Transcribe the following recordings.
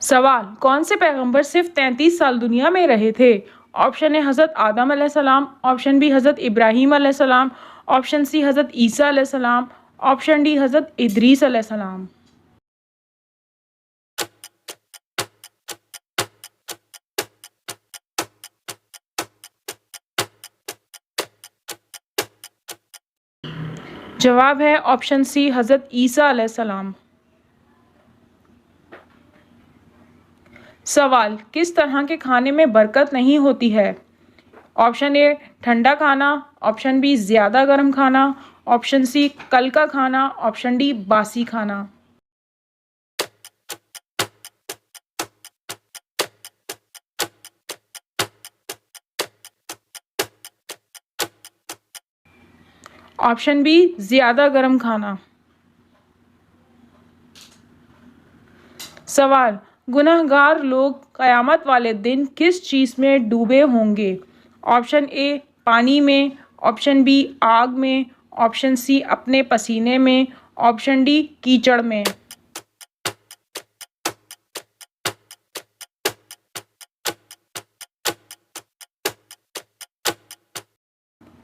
सवाल कौन से पैगंबर सिर्फ 33 साल दुनिया में रहे थे। ऑप्शन ए हज़रत आदम अलैहिस्सलाम, ऑप्शन बी हज़रत इब्राहीम अलैहिस्सलाम, ऑप्शन सी हज़रत ईसा अलैहिस्सलाम, ऑप्शन डी हज़रत इदरीस अलैहिस्सलाम। जवाब है ऑप्शन सी हज़रत ईसा अलैहिस्सलाम। सवाल किस तरह के खाने में बरकत नहीं होती है। ऑप्शन ए ठंडा खाना, ऑप्शन बी ज़्यादा गर्म खाना, ऑप्शन सी कल का खाना, ऑप्शन डी बासी खाना। ऑप्शन बी ज़्यादा गर्म खाना। सवाल गुनहगार लोग क़यामत वाले दिन किस चीज़ में डूबे होंगे। ऑप्शन ए पानी में, ऑप्शन बी आग में, ऑप्शन सी अपने पसीने में, ऑप्शन डी कीचड़ में।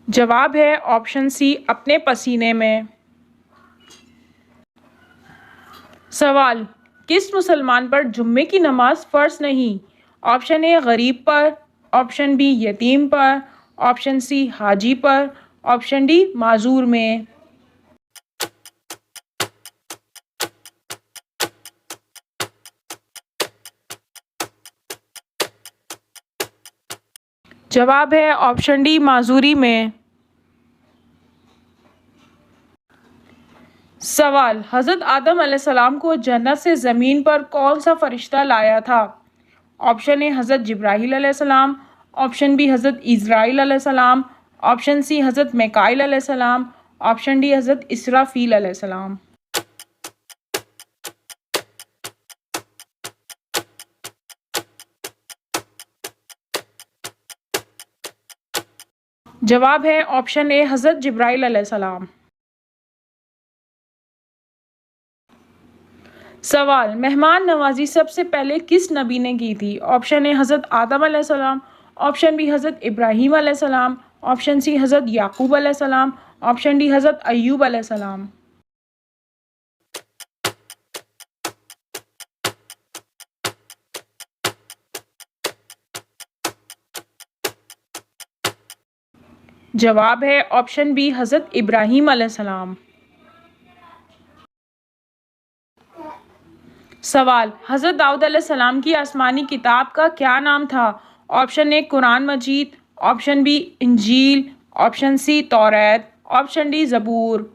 जवाब है ऑप्शन सी अपने पसीने में। सवाल किस मुसलमान पर जुम्मे की नमाज फ़र्ज नहीं। ऑप्शन ए गरीब पर, ऑप्शन बी यतीम पर, ऑप्शन सी हाजी पर, ऑप्शन डी माजूर में। जवाब है ऑप्शन डी माजूरी में। सवाल हज़रत आदम अलैहिस्सलाम को जन्नत से ज़मीन पर कौन सा फ़रिश्ता लाया था। ऑप्शन ए हज़रत जिब्राईल अलैहिस्सलाम, ऑप्शन बी हज़रत इज़राइल अलैहिस्सलाम, ऑप्शन सी हज़रत मिकाईल अलैहिस्सलाम, ऑप्शन डी हज़रत इसराफील अलैहिस्सलाम। जवाब है ऑप्शन ए हज़रत जिब्राईल अलैहिस्सलाम। सवाल मेहमान नवाजी सबसे पहले किस नबी ने की थी। ऑप्शन ए हज़रत आदम अलैहिस्सलाम, ऑप्शन बी हज़रत इब्राहीम अलैहिस्सलाम, ऑप्शन सी हज़रत याकूब अलैहिस्सलाम, ऑप्शन डी हज़रत अय्यूब अलैहिस्सलाम। जवाब है ऑप्शन बी हज़रत इब्राहीम अलैहिस्सलाम। सवाल हज़रत दाऊद अलैहिस्सलाम की आसमानी किताब का क्या नाम था। ऑप्शन ए कुरान मजीद, ऑप्शन बी इंजील, ऑप्शन सी तौरात, ऑप्शन डी ज़बूर।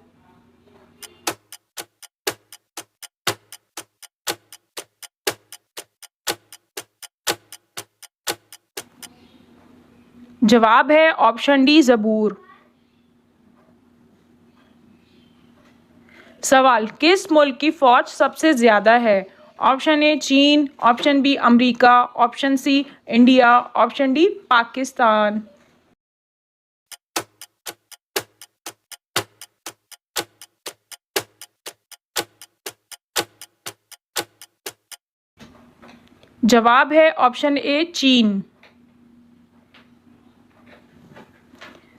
जवाब है ऑप्शन डी ज़बूर। सवाल किस मुल्क की फ़ौज सबसे ज़्यादा है। ऑप्शन ए चीन, option B America, option C India, option D Pakistan. जवाब है ऑप्शन ए चीन।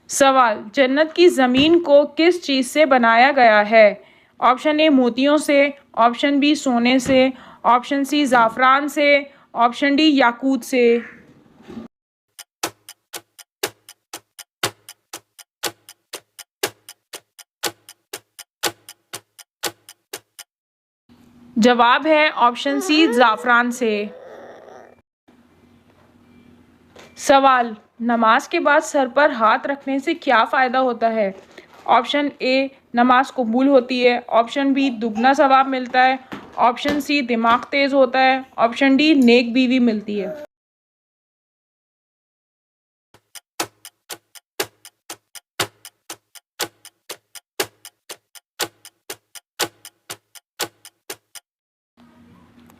सवाल जन्नत की ज़मीन को किस चीज़ से बनाया गया है। ऑप्शन ए मोतियों से, ऑप्शन बी सोने से, ऑप्शन सी ज़ाफ़रान से, ऑप्शन डी याकूत से। जवाब है ऑप्शन सी ज़ाफ़रान से। सवाल नमाज के बाद सर पर हाथ रखने से क्या फ़ायदा होता है। ऑप्शन ए नमाज कबूल होती है, ऑप्शन बी दुगना सवाब मिलता है, ऑप्शन सी दिमाग तेज़ होता है, ऑप्शन डी नेक बीवी मिलती है।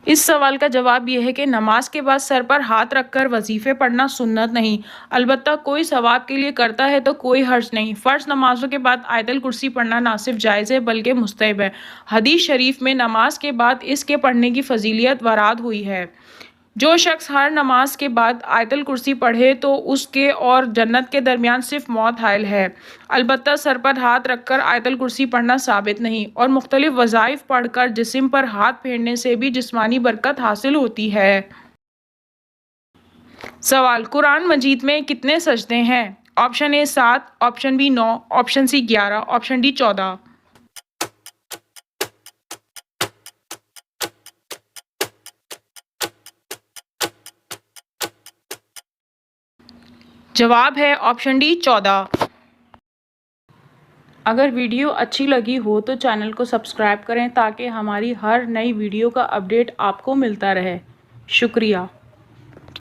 इस सवाल का जवाब यह है कि नमाज के बाद सर पर हाथ रखकर वजीफ़े पढ़ना सुन्नत नहीं, अलबत्ता कोई सवाब के लिए करता है तो कोई हर्ज नहीं। फ़र्ज़ नमाज़ों के बाद आयतल कुर्सी पढ़ना ना सिर्फ जायज़ है बल्कि मुस्तहब है। हदीस शरीफ में नमाज के बाद इसके पढ़ने की फजीलियत वराद हुई है। जो शख्स हर नमाज के बाद आयतल कुर्सी पढ़े तो उसके और जन्नत के दरमियान सिर्फ मौत हायल है। अलबत्ता सर पर हाथ रखकर आयतल कुर्सी पढ़ना साबित नहीं और मुख्तलिफ वज़ाइफ पढ़कर जिस्म पर हाथ फेरने से भी जिस्मानी बरकत हासिल होती है। सवाल, कुरान मजीद में कितने सजदे हैं? Option A 7, option B 9, option C 11, option D 14। जवाब है ऑप्शन डी 14। अगर वीडियो अच्छी लगी हो तो चैनल को सब्सक्राइब करें ताकि हमारी हर नई वीडियो का अपडेट आपको मिलता रहे। शुक्रिया।